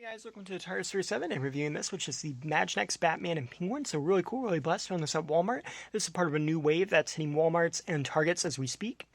Hey guys, welcome to the Tire Series 7 and reviewing this, which is the Imaginext Batman and Penguin. So really cool, really blessed. Found this at Walmart. This is part of a new wave that's hitting Walmarts and Targets as we speak.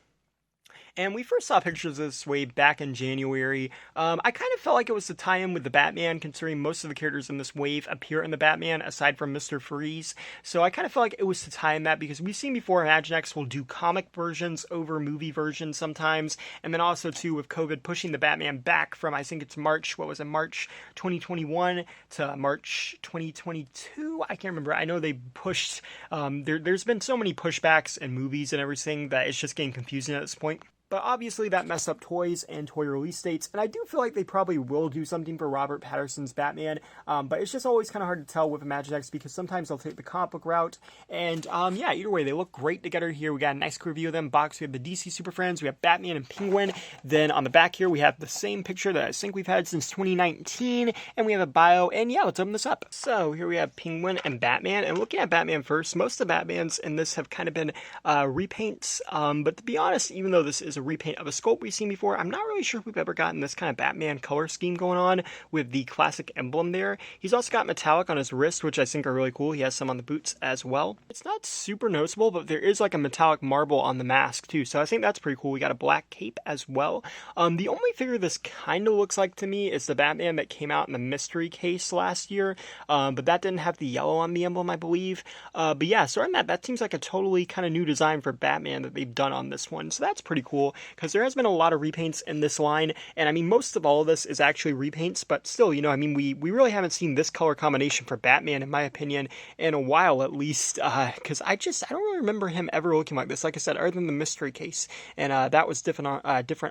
And we first saw pictures of this wave back in January. I kind of felt like it was to tie in with the Batman, considering most of the characters in this wave appear in the Batman, aside from Mr. Freeze. So I kind of felt like it was to tie in that, because we've seen before Imaginext will do comic versions over movie versions sometimes, and then also too with COVID pushing the Batman back from, I think it's March 2021 to March 2022? I can't remember. I know they pushed, there's been so many pushbacks in movies and everything that it's just getting confusing at this point. But obviously that messed up toys and toy release dates, and I do feel like they probably will do something for Robert Pattinson's Batman, but it's just always kind of hard to tell with Imaginext, because sometimes they'll take the comic book route, and yeah, either way, they look great together here. We got a nice review of them. Box, we have the DC Super Friends, we have Batman and Penguin, then on the back here we have the same picture that I think we've had since 2019, and we have a bio, and yeah, let's open this up. So here we have Penguin and Batman, and looking at Batman first, most of the Batmans in this have kind of been repaints, but to be honest, even though this is a repaint of a sculpt we've seen before, I'm not really sure if we've ever gotten this kind of Batman color scheme going on with the classic emblem there. He's also got metallic on his wrist, which I think are really cool. He has some on the boots as well. It's not super noticeable, but there is like a metallic marble on the mask too, so I think that's pretty cool. We got a black cape as well. The only figure this kind of looks like to me is the Batman that came out in the mystery case last year, but that didn't have the yellow on the emblem, I believe. But yeah, so on that seems like a totally kind of new design for Batman that they've done on this one, so that's pretty cool, because there has been a lot of repaints in this line, and I mean, most of all of this is actually repaints, but still, you know, I mean, we really haven't seen this color combination for Batman, in my opinion, in a while at least, because I don't really remember him ever looking like this, like I said, other than the mystery case, and that was different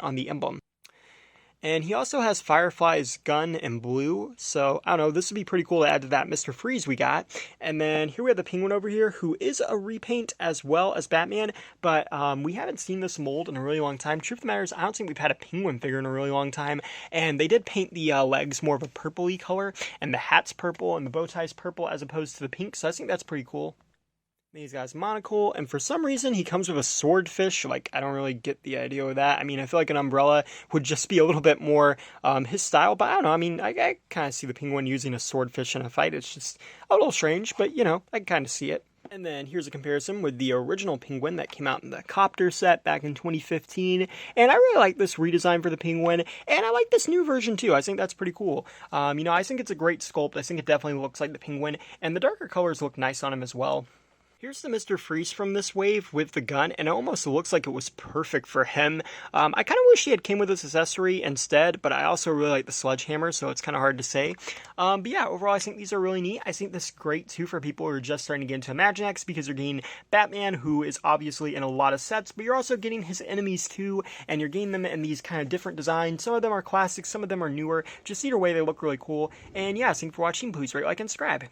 on the emblem. And he also has Firefly's gun in blue, so I don't know, this would be pretty cool to add to that Mr. Freeze we got. And then here we have the Penguin over here, who is a repaint as well as Batman, but we haven't seen this mold in a really long time. Truth of the matter is, I don't think we've had a Penguin figure in a really long time, and they did paint the legs more of a purpley color, and the hat's purple, and the bow tie's purple as opposed to the pink, so I think that's pretty cool. He's got his monocle, and for some reason he comes with a swordfish. Like, I don't really get the idea with that. I mean, I feel like an umbrella would just be a little bit more his style, but I don't know. I mean, I kind of see the Penguin using a swordfish in a fight. It's just a little strange, but, you know, I can kind of see it. And then here's a comparison with the original Penguin that came out in the Copter set back in 2015. And I really like this redesign for the Penguin, and I like this new version too. I think that's pretty cool. You know, I think it's a great sculpt. I think it definitely looks like the Penguin, and the darker colors look nice on him as well. Here's the Mr. Freeze from this wave with the gun, and it almost looks like it was perfect for him. I kind of wish he had came with this accessory instead, but I also really like the sledgehammer, so it's kind of hard to say. But yeah, overall I think these are really neat. I think this is great too for people who are just starting to get into Imaginext, because you're getting Batman, who is obviously in a lot of sets, but you're also getting his enemies too, and you're getting them in these kind of different designs. Some of them are classic, some of them are newer. Just either way, they look really cool. And yeah, thanks for watching. Please rate, like, and subscribe.